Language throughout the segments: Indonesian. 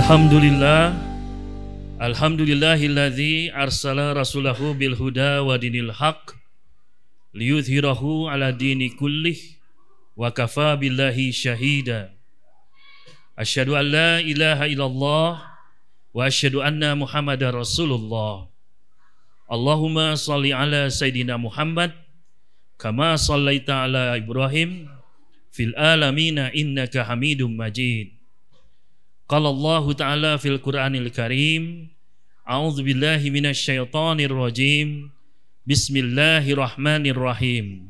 Alhamdulillah, alhamdulillahilladzi arsala rasulahu bil huda wa dinil haq liyudhhirahu ala dini kullih wa kafa billahi syahida. Asyhadu an la ilaha illallah wa asyhadu anna Muhammadar Rasulullah. Allahumma shalli ala Sayyidina Muhammad kama shallaita ala Ibrahim fil alamina innaka Hamidum Majid. Qala Allah Ta'ala fil Qur'anil Karim, a'udzu billahi minasy syaithanir rajim. Bismillahirrahmanirrahim.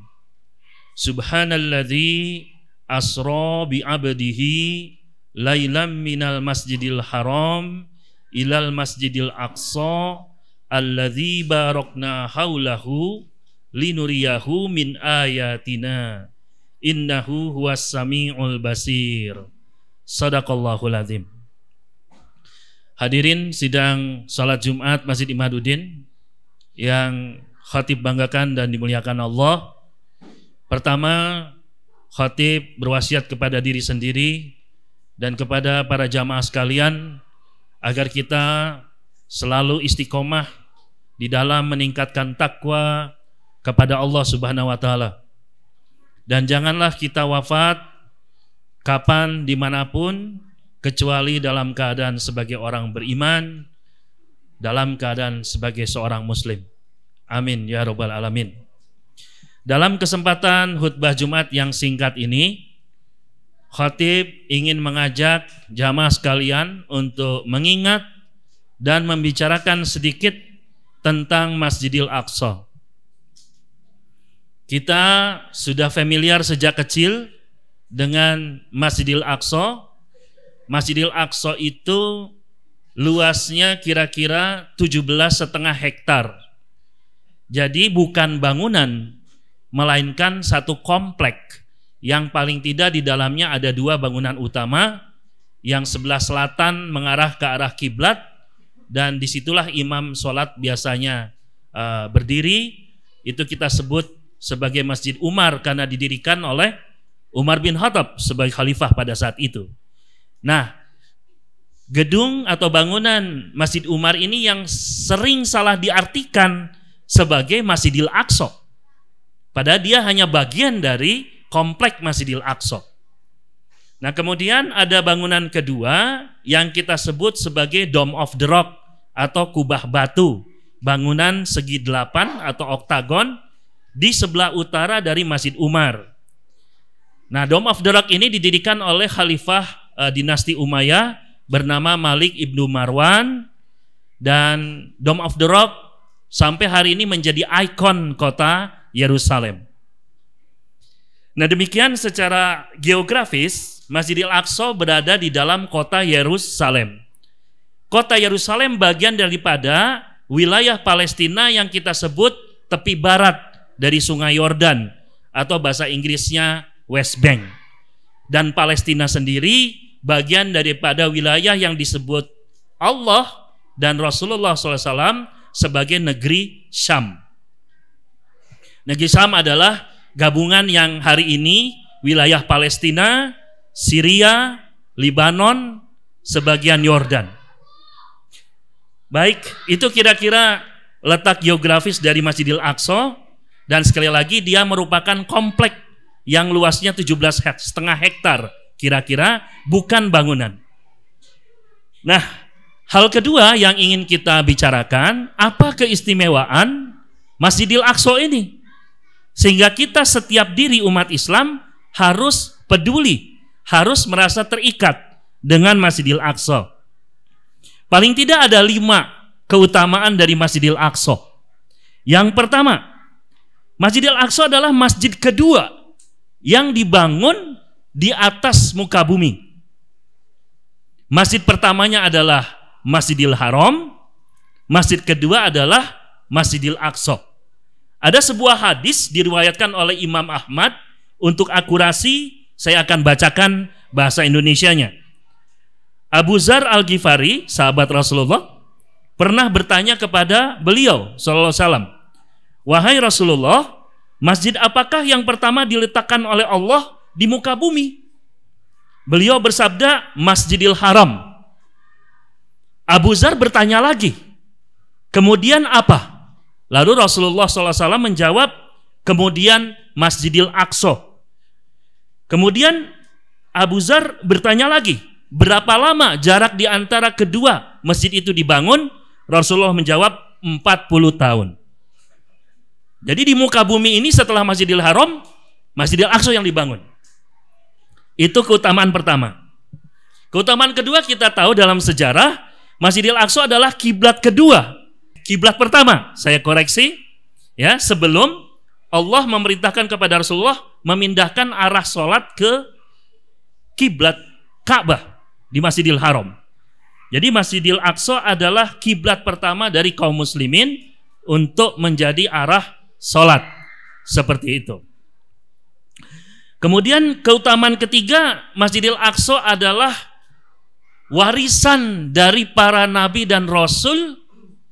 Subhanalladzi asra bi 'abdihi lailam minal masjidil haram ilal masjidil aqsa alladzi barakna haulahu linuriyahu min ayatina innahu huwas samiul basir. Shadaqallahul azim. Hadirin sidang salat Jumat Masjid Imaduddin yang khatib banggakan dan dimuliakan Allah. Pertama, khatib berwasiat kepada diri sendiri dan kepada para jamaah sekalian agar kita selalu istiqomah di dalam meningkatkan takwa kepada Allah Subhanahu wa taala. Dan janganlah kita wafat kapan dimanapun kecuali dalam keadaan sebagai orang beriman, dalam keadaan sebagai seorang muslim. Amin ya rabbal alamin. Dalam kesempatan khutbah Jumat yang singkat ini, khatib ingin mengajak jamaah sekalian untuk mengingat dan membicarakan sedikit tentang Masjidil Aqsa. Kita sudah familiar sejak kecil dengan Masjidil Aqsa. Masjidil Aqsa itu luasnya kira-kira 17,5 hektar. Jadi bukan bangunan, melainkan satu komplek yang paling tidak di dalamnya ada 2 bangunan utama, yang sebelah selatan mengarah ke arah kiblat, dan disitulah imam sholat biasanya berdiri. Itu kita sebut sebagai Masjid Umar karena didirikan oleh Umar bin Khattab sebagai khalifah pada saat itu. Nah, gedung atau bangunan Masjid Umar ini yang sering salah diartikan sebagai Masjidil Aqsa. Padahal dia hanya bagian dari komplek Masjidil Aqsa. Nah, kemudian ada bangunan kedua yang kita sebut sebagai Dome of the Rock atau kubah batu. Bangunan segi 8 atau oktagon di sebelah utara dari Masjid Umar. Nah, Dome of the Rock ini didirikan oleh khalifah dinasti Umayyah bernama Malik ibnu Marwan, dan Dome of the Rock sampai hari ini menjadi ikon kota Yerusalem. Nah, demikian secara geografis Masjidil Aqsa berada di dalam kota Yerusalem. Kota Yerusalem bagian daripada wilayah Palestina yang kita sebut tepi barat dari Sungai Yordan atau bahasa Inggrisnya West Bank. Dan Palestina sendiri bagian daripada wilayah yang disebut Allah dan Rasulullah SAW sebagai negeri Syam. Negeri Syam adalah gabungan yang hari ini wilayah Palestina, Syria, Lebanon, sebagian Yordan. Baik, itu kira-kira letak geografis dari Masjidil Aqsa, dan sekali lagi dia merupakan komplek yang luasnya 17,5 hektar kira-kira, bukan bangunan. Nah, hal kedua yang ingin kita bicarakan, apa keistimewaan Masjidil Aqsa ini? Sehingga kita setiap diri umat Islam harus peduli, harus merasa terikat dengan Masjidil Aqsa. Paling tidak ada 5 keutamaan dari Masjidil Aqsa. Yang pertama, Masjidil Aqsa adalah masjid kedua yang dibangun di atas muka bumi. Masjid pertamanya adalah Masjidil Haram, masjid kedua adalah Masjidil Aqsa. Ada sebuah hadis diriwayatkan oleh Imam Ahmad. Untuk akurasi saya akan bacakan bahasa Indonesianya. Abu Dzar Al-Ghifari, sahabat Rasulullah, pernah bertanya kepada beliau sallallahu alaihi wasallam, "Wahai Rasulullah, masjid apakah yang pertama diletakkan oleh Allah di muka bumi?" Beliau bersabda, Masjidil Haram. Abu Dzar bertanya lagi, kemudian apa? Lalu Rasulullah SAW menjawab, kemudian Masjidil Aqsa. Kemudian Abu Dzar bertanya lagi, berapa lama jarak di antara kedua masjid itu dibangun? Rasulullah menjawab 40 tahun. Jadi di muka bumi ini setelah Masjidil Haram, Masjidil Aqsa yang dibangun. Itu keutamaan pertama. Keutamaan kedua, kita tahu dalam sejarah Masjidil Aqsa adalah kiblat kedua. Kiblat pertama, saya koreksi, ya, sebelum Allah memerintahkan kepada Rasulullah memindahkan arah sholat ke kiblat Ka'bah di Masjidil Haram. Jadi Masjidil Aqsa adalah kiblat pertama dari kaum muslimin untuk menjadi arah sholat. Seperti itu. Kemudian keutamaan ketiga, Masjidil Aqsa adalah warisan dari para nabi dan rasul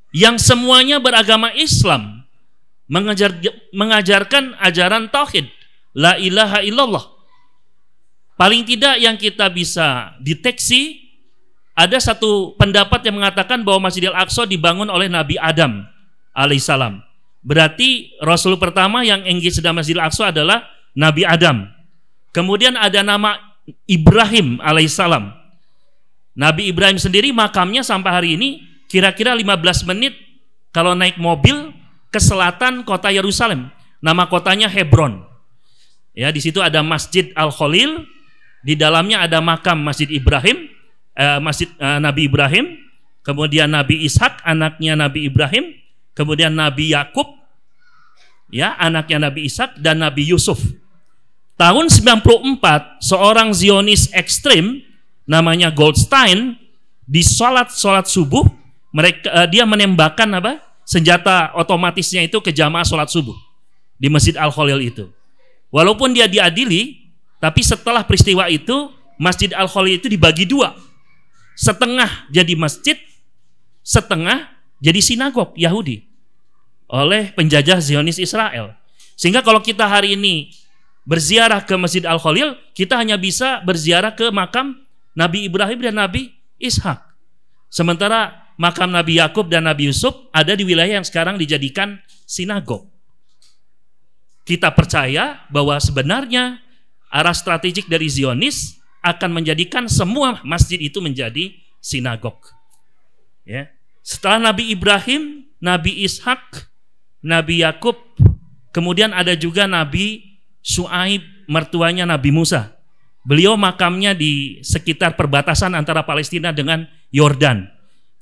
yang semuanya beragama Islam, mengajarkan ajaran tauhid, la ilaha illallah. Paling tidak yang kita bisa deteksi, ada satu pendapat yang mengatakan bahwa Masjidil Aqsa dibangun oleh Nabi Adam alaihissalam. Berarti Rasul pertama yang engage dalam Masjidil Aqsa adalah Nabi Adam. Kemudian ada nama Ibrahim alaihissalam. Nabi Ibrahim sendiri makamnya sampai hari ini kira-kira 15 menit kalau naik mobil ke selatan kota Yerusalem. Nama kotanya Hebron. Ya, di situ ada Masjid Al-Khalil, di dalamnya ada makam Masjid Ibrahim, Nabi Ibrahim, kemudian Nabi Ishak anaknya Nabi Ibrahim, kemudian Nabi Yakub, ya, anaknya Nabi Ishak, dan Nabi Yusuf. Tahun 94, seorang Zionis ekstrim namanya Goldstein di sholat subuh, dia menembakkan senjata otomatisnya itu ke jamaah sholat subuh di Masjid Al-Khalil itu. Walaupun dia diadili, tapi setelah peristiwa itu Masjid Al-Khalil itu dibagi dua, setengah jadi masjid, setengah jadi sinagog Yahudi oleh penjajah Zionis Israel. Sehingga kalau kita hari ini berziarah ke Masjid Al-Khalil, kita hanya bisa berziarah ke makam Nabi Ibrahim dan Nabi Ishak. Sementara makam Nabi Yakub dan Nabi Yusuf ada di wilayah yang sekarang dijadikan sinagog. Kita percaya bahwa sebenarnya arah strategik dari Zionis akan menjadikan semua masjid itu menjadi sinagog. Ya. Setelah Nabi Ibrahim, Nabi Ishak, Nabi Yakub, kemudian ada juga Nabi Syuaib, mertuanya Nabi Musa. Beliau makamnya di sekitar perbatasan antara Palestina dengan Yordan.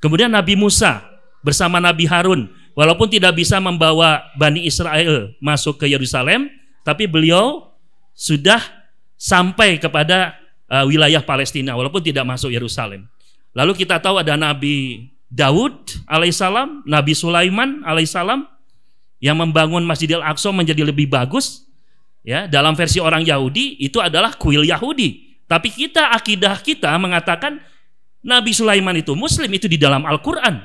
Kemudian Nabi Musa bersama Nabi Harun, walaupun tidak bisa membawa Bani Israel masuk ke Yerusalem, tapi beliau sudah sampai kepada wilayah Palestina, walaupun tidak masuk Yerusalem. Lalu kita tahu ada Nabi Daud alaihissalam, Nabi Sulaiman alaihissalam, yang membangun Masjidil Aqsa menjadi lebih bagus. Ya, dalam versi orang Yahudi itu adalah kuil Yahudi. Tapi akidah kita mengatakan Nabi Sulaiman itu Muslim, itu di dalam Al-Quran.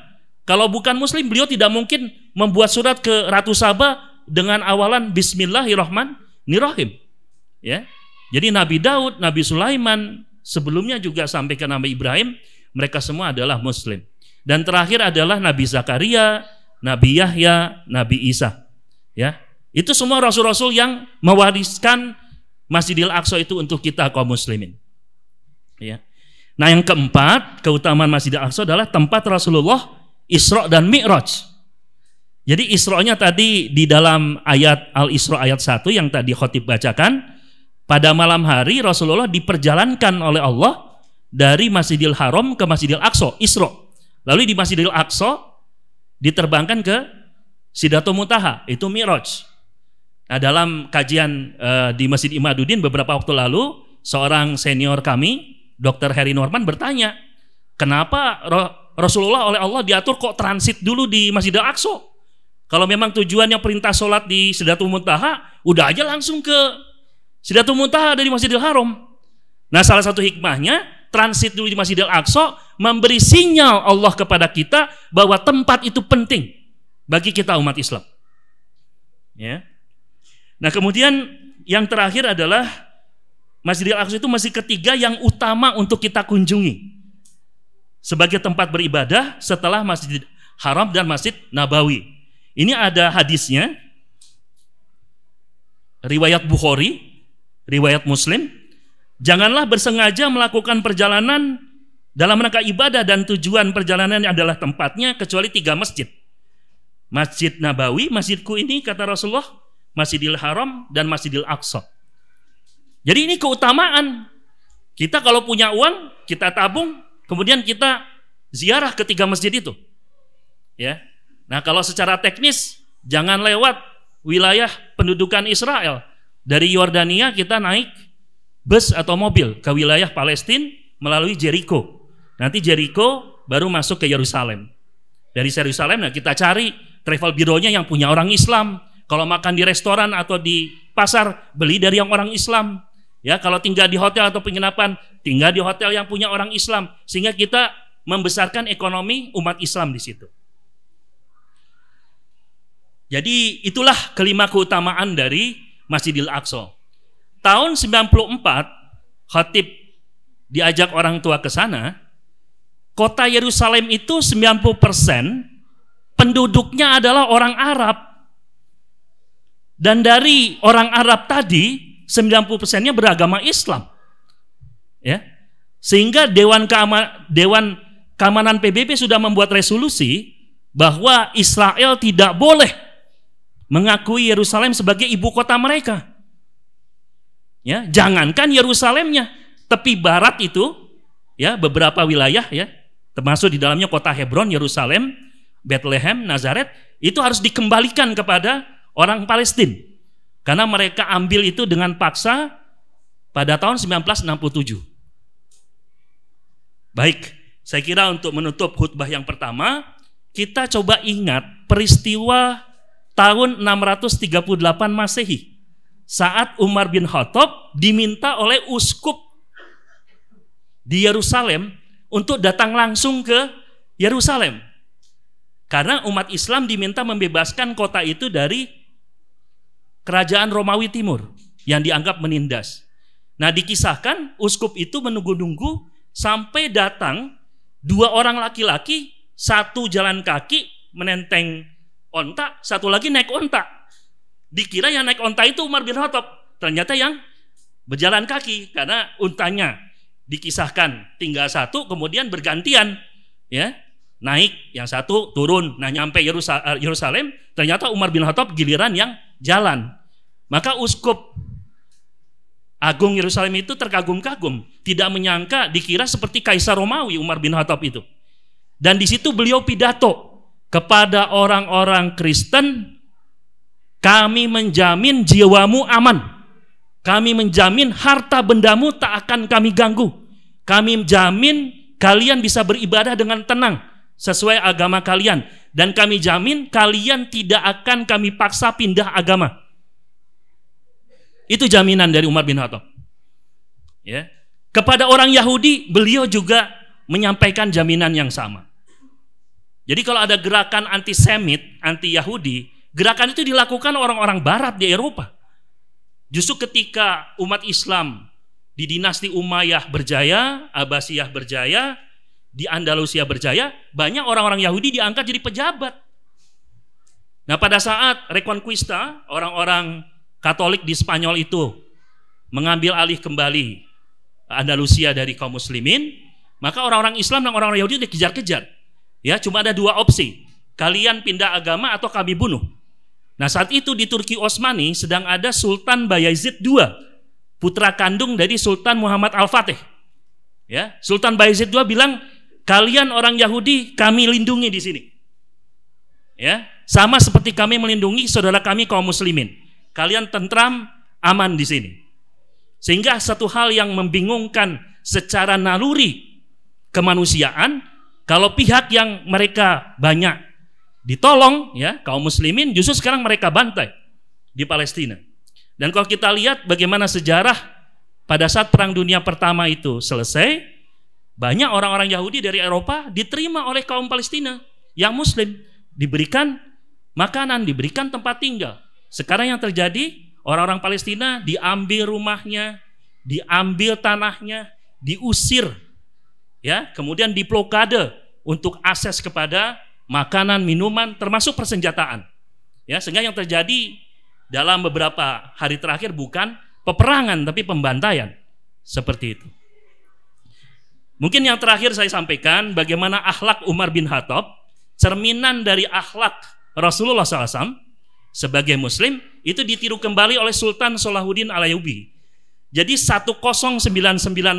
Kalau bukan Muslim, beliau tidak mungkin membuat surat ke Ratu Saba dengan awalan Bismillahirrahmanirrahim. Ya, jadi Nabi Daud, Nabi Sulaiman, sebelumnya juga sampai ke Nabi Ibrahim, mereka semua adalah Muslim. Dan terakhir adalah Nabi Zakaria, Nabi Yahya, Nabi Isa. Ya, itu semua rasul-rasul yang mewariskan Masjidil Aqsa itu untuk kita kaum muslimin. Ya. Nah, yang keempat, keutamaan Masjidil Aqsa adalah tempat Rasulullah Isra dan Mi'raj. Jadi Isra-nya tadi di dalam ayat Al-Isra ayat 1 yang tadi khotib bacakan, pada malam hari Rasulullah diperjalankan oleh Allah dari Masjidil Haram ke Masjidil Aqsa, Isra. Lalu di Masjidil Aqsa diterbangkan ke Sidratul Muntaha, itu Mi'raj. Nah, dalam kajian di Masjid Imaduddin beberapa waktu lalu, seorang senior kami, Dr. Heri Norman, bertanya, kenapa Rasulullah oleh Allah diatur kok transit dulu di Masjidil Aqsa? Kalau memang tujuannya perintah sholat di Sidratul Muntaha, udah aja langsung ke Sidratul Muntaha dari Masjidil Haram. Nah, salah satu hikmahnya, transit dulu di Masjidil Aqsa memberi sinyal Allah kepada kita bahwa tempat itu penting bagi kita umat Islam. Ya. Nah, kemudian yang terakhir adalah Masjidil Aqsa itu masjid ketiga yang utama untuk kita kunjungi. sebagai tempat beribadah setelah Masjid Haram dan Masjid Nabawi. Ini ada hadisnya, riwayat Bukhari, riwayat Muslim. Janganlah bersengaja melakukan perjalanan dalam rangka ibadah dan tujuan perjalanan adalah tempatnya kecuali 3 masjid. Masjid Nabawi, masjidku ini kata Rasulullah, Masjidil Haram dan Masjidil Aqsa. Jadi ini keutamaan. Kita kalau punya uang, kita tabung, kemudian kita ziarah ke 3 masjid itu. Ya. Nah, kalau secara teknis jangan lewat wilayah pendudukan Israel. Dari Yordania kita naik bus atau mobil ke wilayah Palestina melalui Jericho. Nanti Jericho baru masuk ke Yerusalem. Dari Yerusalem, nah kita cari travel bureau-nya yang punya orang Islam. Kalau makan di restoran atau di pasar, beli dari yang orang Islam. Ya, kalau tinggal di hotel atau penginapan, tinggal di hotel yang punya orang Islam. Sehingga kita membesarkan ekonomi umat Islam di situ. Jadi itulah kelima keutamaan dari Masjidil Aqsa. Tahun 94, khatib diajak orang tua ke sana. Kota Yerusalem itu 90% penduduknya adalah orang Arab. Dan dari orang Arab tadi 90%-nya beragama Islam. Ya. Sehingga Dewan Keamanan PBB sudah membuat resolusi bahwa Israel tidak boleh mengakui Yerusalem sebagai ibu kota mereka. Ya, jangankan Yerusalemnya, tepi barat itu ya beberapa wilayah ya, termasuk di dalamnya kota Hebron, Yerusalem, Bethlehem, Nazaret, itu harus dikembalikan kepada orang Palestina. Karena mereka ambil itu dengan paksa pada tahun 1967. Baik, saya kira untuk menutup khutbah yang pertama, kita coba ingat peristiwa tahun 638 Masehi. Saat Umar bin Khattab diminta oleh uskup di Yerusalem untuk datang langsung ke Yerusalem. Karena umat Islam diminta membebaskan kota itu dari kerajaan Romawi Timur yang dianggap menindas. Nah, dikisahkan uskup itu menunggu-nunggu sampai datang 2 orang laki-laki, satu jalan kaki menenteng onta, satu lagi naik onta. Dikira yang naik onta itu Umar bin Khattab, ternyata yang berjalan kaki karena untanya dikisahkan tinggal satu kemudian bergantian ya, naik yang satu turun. Nah, nyampe Yerusalem ternyata Umar bin Khattab giliran yang jalan. Maka uskup agung Yerusalem itu terkagum-kagum, tidak menyangka, dikira seperti Kaisar Romawi Umar bin Khattab itu. Dan di situ beliau pidato kepada orang-orang Kristen, kami menjamin jiwamu aman. Kami menjamin harta bendamu tak akan kami ganggu. Kami menjamin kalian bisa beribadah dengan tenang sesuai agama kalian. Dan kami jamin kalian tidak akan kami paksa pindah agama. Itu jaminan dari Umar bin Khattab. Ya. Kepada orang Yahudi, beliau juga menyampaikan jaminan yang sama. Jadi kalau ada gerakan antisemit, anti-Yahudi, gerakan itu dilakukan orang-orang barat di Eropa. Justru ketika umat Islam di dinasti Umayyah berjaya, Abbasiyah berjaya, di Andalusia berjaya, banyak orang-orang Yahudi diangkat jadi pejabat. Nah, pada saat Reconquista, orang-orang Katolik di Spanyol itu mengambil alih kembali Andalusia dari kaum muslimin, maka orang-orang Islam dan orang-orang Yahudi dikejar-kejar. Ya, cuma ada 2 opsi. Kalian pindah agama atau kami bunuh. Nah, saat itu di Turki Utsmani sedang ada Sultan Bayezid II, putra kandung dari Sultan Muhammad Al-Fatih. Ya, Sultan Bayezid II bilang, kalian orang Yahudi kami lindungi di sini. Ya, sama seperti kami melindungi saudara kami kaum muslimin. Kalian tentram, aman di sini. Sehingga satu hal yang membingungkan secara naluri kemanusiaan, kalau pihak yang mereka banyak ditolong, ya kaum muslimin, justru sekarang mereka bantai di Palestina. Dan kalau kita lihat bagaimana sejarah pada saat Perang Dunia Pertama itu selesai, banyak orang-orang Yahudi dari Eropa diterima oleh kaum Palestina yang muslim, diberikan makanan, diberikan tempat tinggal. Sekarang yang terjadi, orang-orang Palestina diambil rumahnya, diambil tanahnya, diusir ya, kemudian diblokade untuk akses kepada makanan, minuman, termasuk persenjataan. Ya, sehingga yang terjadi dalam beberapa hari terakhir bukan peperangan tapi pembantaian. Seperti itu. Mungkin yang terakhir saya sampaikan bagaimana akhlak Umar bin Khattab, cerminan dari akhlak Rasulullah SAW sebagai Muslim, itu ditiru kembali oleh Sultan Salahuddin Al-Ayyubi. Jadi 1099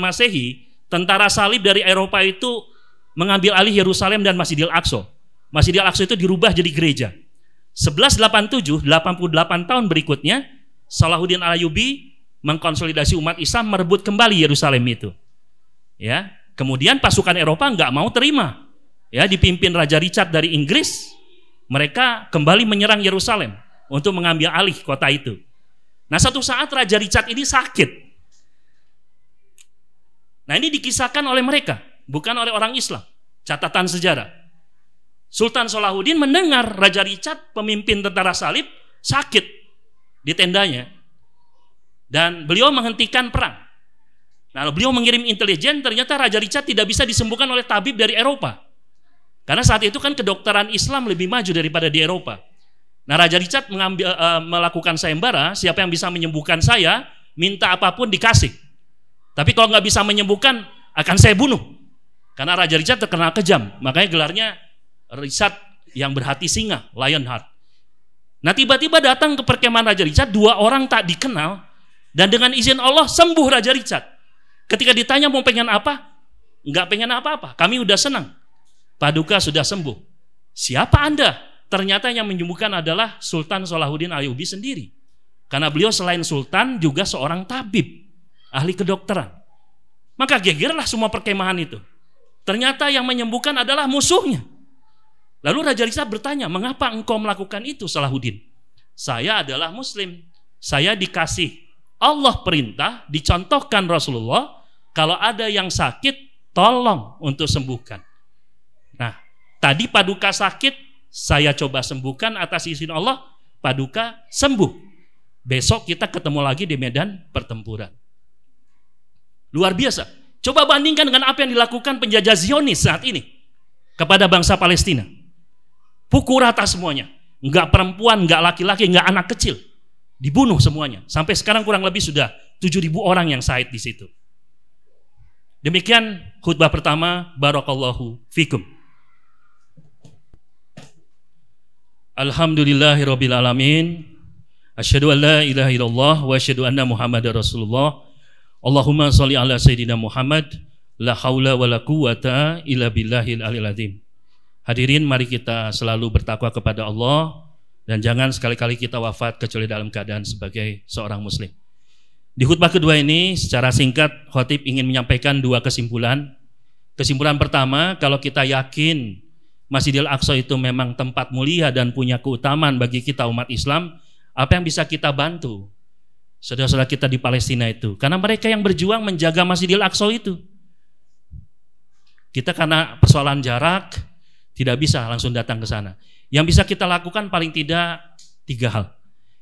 Masehi, tentara salib dari Eropa itu mengambil alih Yerusalem dan Masjidil Aqsa. Masjidil Aqsa itu dirubah jadi gereja. 1187, 88 tahun berikutnya, Salahuddin Al-Ayyubi mengkonsolidasi umat Islam, merebut kembali Yerusalem itu. Ya, kemudian pasukan Eropa nggak mau terima. Ya, dipimpin Raja Richard dari Inggris, mereka kembali menyerang Yerusalem untuk mengambil alih kota itu. Nah, satu saat Raja Richard ini sakit. Nah, ini dikisahkan oleh mereka, bukan oleh orang Islam. Catatan sejarah. Sultan Salahuddin mendengar Raja Richard, pemimpin tentara salib, sakit di tendanya. Dan beliau menghentikan perang. Nah, beliau mengirim intelijen, ternyata Raja Richard tidak bisa disembuhkan oleh tabib dari Eropa. Karena saat itu kan kedokteran Islam lebih maju daripada di Eropa. Nah, Raja Richard melakukan sayembara, siapa yang bisa menyembuhkan saya, minta apapun dikasih. Tapi kalau nggak bisa menyembuhkan, akan saya bunuh. Karena Raja Richard terkenal kejam, makanya gelarnya Richard yang berhati singa, Lionheart. Nah, tiba-tiba datang ke perkemahan Raja Richard, 2 orang tak dikenal, dan dengan izin Allah sembuh Raja Richard. Ketika ditanya mau pengen apa, nggak pengen apa-apa, kami udah senang. Paduka sudah sembuh. Siapa Anda? Ternyata yang menyembuhkan adalah Sultan Salahuddin Al-Ayyubi sendiri. Karena beliau selain sultan juga seorang tabib, ahli kedokteran. Maka gegerlah semua perkemahan itu. Ternyata yang menyembuhkan adalah musuhnya. Lalu Raja Richard bertanya, mengapa engkau melakukan itu, Salahuddin? Saya adalah Muslim. Saya dikasih Allah perintah, dicontohkan Rasulullah, kalau ada yang sakit, tolong untuk sembuhkan. Nah, tadi Paduka sakit, saya coba sembuhkan atas izin Allah, Paduka sembuh. Besok kita ketemu lagi di medan pertempuran. Luar biasa. Coba bandingkan dengan apa yang dilakukan penjajah Zionis saat ini kepada bangsa Palestina. Pukul rata semuanya. Enggak perempuan, enggak laki-laki, enggak anak kecil. Dibunuh semuanya. Sampai sekarang kurang lebih sudah 7.000 orang yang syahid di situ. Demikian khutbah pertama. Barakallahu fikum. Alhamdulillahirabbil alamin. Asyhadu an la ilaha illallah wa asyhadu anna Muhammadar Rasulullah. Allahumma sholli ala sayyidina Muhammad. La haula wa la quwata illa billahil aliyil azim. Hadirin, mari kita selalu bertakwa kepada Allah dan jangan sekali-kali kita wafat kecuali dalam keadaan sebagai seorang muslim. Di khutbah kedua ini secara singkat khatib ingin menyampaikan 2 kesimpulan. Kesimpulan pertama, kalau kita yakin Masjidil Aqsa itu memang tempat mulia dan punya keutamaan bagi kita umat Islam, apa yang bisa kita bantu saudara-saudara kita di Palestina itu? Karena mereka yang berjuang menjaga Masjidil Aqsa itu. Kita karena persoalan jarak tidak bisa langsung datang ke sana. Yang bisa kita lakukan paling tidak 3 hal.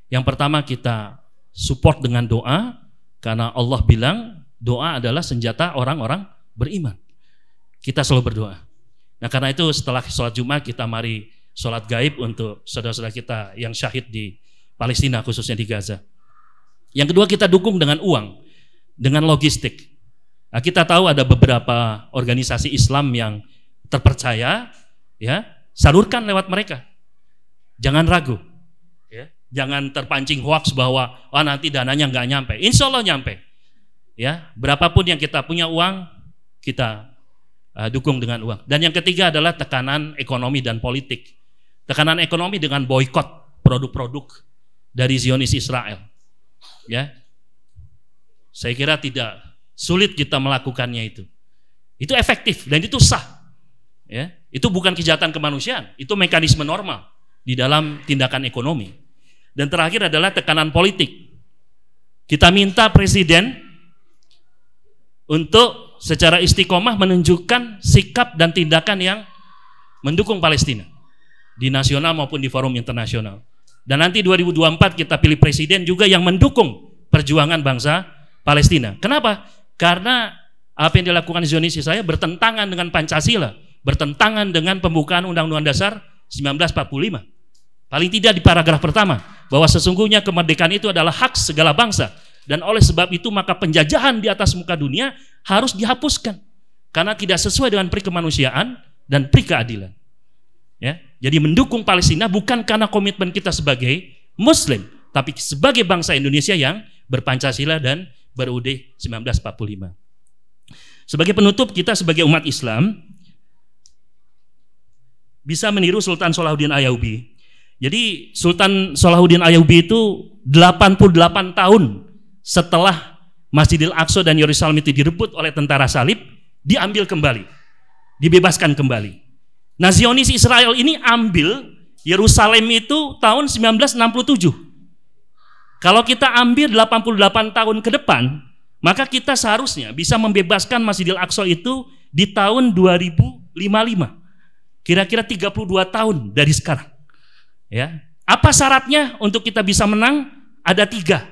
Yang pertama, kita support dengan doa, karena Allah bilang doa adalah senjata orang-orang beriman. Kita selalu berdoa. Nah, karena itu setelah sholat Jumat kita mari sholat gaib untuk saudara-saudara kita yang syahid di Palestina, khususnya di Gaza. Yang kedua, kita dukung dengan uang, dengan logistik. Nah, kita tahu ada beberapa organisasi Islam yang terpercaya, ya, salurkan lewat mereka. Jangan ragu, ya. Jangan terpancing hoax bahwa nanti dananya nggak nyampe. Insya Allah nyampe. Ya, berapapun yang kita punya uang, kita dukung dengan uang. Dan yang ketiga adalah tekanan ekonomi dan politik. Tekanan ekonomi dengan boikot produk-produk dari Zionis Israel. Ya, saya kira tidak sulit kita melakukannya itu. Itu efektif dan itu sah. Ya, itu bukan kejahatan kemanusiaan, itu mekanisme normal di dalam tindakan ekonomi. Dan terakhir adalah tekanan politik. Kita minta presiden untuk secara istiqomah menunjukkan sikap dan tindakan yang mendukung Palestina di nasional maupun di forum internasional. Dan nanti 2024 kita pilih presiden juga yang mendukung perjuangan bangsa Palestina. Kenapa? Karena Apa yang dilakukan Zionis Israel bertentangan dengan Pancasila, bertentangan dengan pembukaan Undang-Undang Dasar 1945. Paling tidak di paragraf pertama, bahwa sesungguhnya kemerdekaan itu adalah hak segala bangsa, dan oleh sebab itu maka penjajahan di atas muka dunia harus dihapuskan karena tidak sesuai dengan pri kemanusiaan dan pri keadilan. Ya, jadi mendukung Palestina bukan karena komitmen kita sebagai Muslim, tapi sebagai bangsa Indonesia yang berpancasila dan ber-UUD 1945. Sebagai penutup, kita sebagai umat Islam bisa meniru Sultan Salahuddin Ayyubi. Jadi Sultan Salahuddin Ayyubi itu 88 tahun setelah Masjidil Aqsa dan Yerusalem itu direbut oleh tentara salib, diambil kembali, dibebaskan kembali. Nah, Zionis Israel ini ambil Yerusalem itu tahun 1967. Kalau kita ambil 88 tahun ke depan, maka kita seharusnya bisa membebaskan Masjidil Aqsa itu di tahun 2055. Kira-kira 32 tahun dari sekarang. Ya. Apa syaratnya untuk kita bisa menang? Ada 3,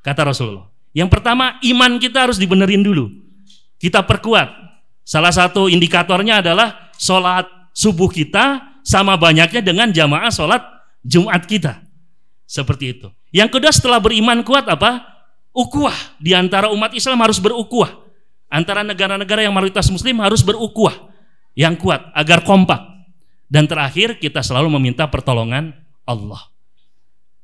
kata Rasulullah. Yang pertama, iman kita harus dibenerin dulu. Kita perkuat. Salah satu indikatornya adalah sholat subuh kita sama banyaknya dengan jamaah sholat Jumat kita. Seperti itu. Yang kedua, setelah beriman kuat apa? Ukhuwah. Di antara umat Islam harus berukhuwah. Antara negara-negara yang mayoritas Muslim harus berukhuwah yang kuat agar kompak. Dan terakhir, kita selalu meminta pertolongan Allah.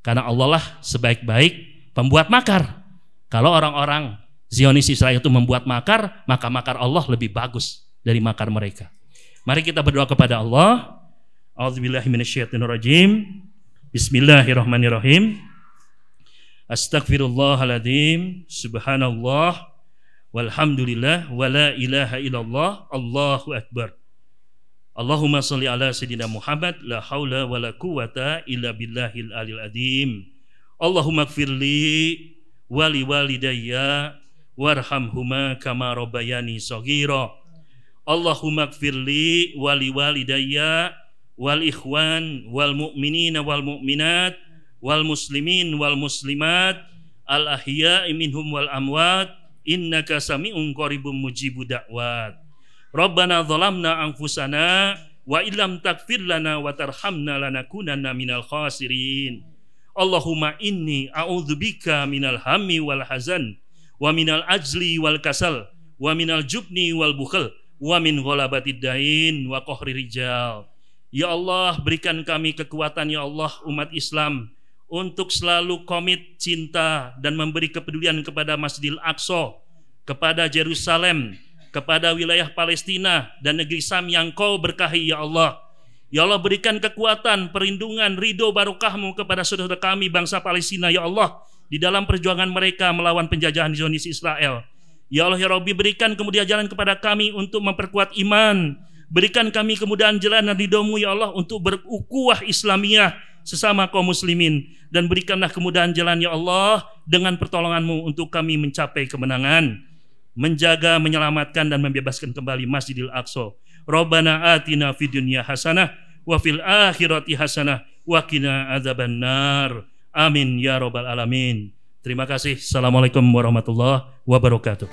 Karena Allah lah sebaik-baik pembuat makar. Kalau orang-orang Zionis Israel itu membuat makar, maka makar Allah lebih bagus dari makar mereka. Mari kita berdoa kepada Allah. A'udzubillahi minasyaitonirrajim. Bismillahirrahmanirrahim. Astaghfirullahaladzim, subhanallah, walhamdulillah, wa la ilaha illallah, Allahu akbar. Allahumma salli ala sayyidina Muhammad, la hawla wa la quwata illa billahil alil adim. Allahumma gfirli wali walidayya warhamhuma kama rabbayani shaghira. Allahumma gfirli wali walidayya wal ikhwan wal mu'minina wal mu'minat wal muslimin wal muslimat al ahya'i minhum wal amwat innaka sami'un qaribun mujibud da'wat. Rabbana zalamna anfusana wa illam taghfir lana wa tarhamna lanakunanna minal khasirin. Allahumma inni a'udzubika minal hammi wal hazan wa minal ajli wal kasal wa minal jubni wal bukhl wa min ghalabatid dain wa qahri rijal. Ya Allah, berikan kami kekuatan ya Allah umat Islam untuk selalu komit cinta dan memberi kepedulian kepada Masjidil Aqsa, kepada Yerusalem, kepada wilayah Palestina dan negeri Syam yang Kau berkahi ya Allah. Ya Allah, berikan kekuatan, perlindungan, ridho barokahmu kepada saudara kami bangsa Palestina ya Allah di dalam perjuangan mereka melawan penjajahan Zionis Israel. Ya Allah ya Rabbi, berikan kemudian jalan kepada kami untuk memperkuat iman. Berikan kami kemudahan jalan dan ridho-Mu ya Allah untuk berukhuwah Islamiyah sesama kaum muslimin, dan berikanlah kemudahan jalan ya Allah dengan pertolongan-Mu untuk kami mencapai kemenangan, menjaga, menyelamatkan dan membebaskan kembali Masjidil Aqsa. Rabbana atina fid dunya hasanah wa fil akhirati hasanah wa qina adzabannar. Amin ya rabbal alamin. Terima kasih. Assalamualaikum warahmatullahi wabarakatuh.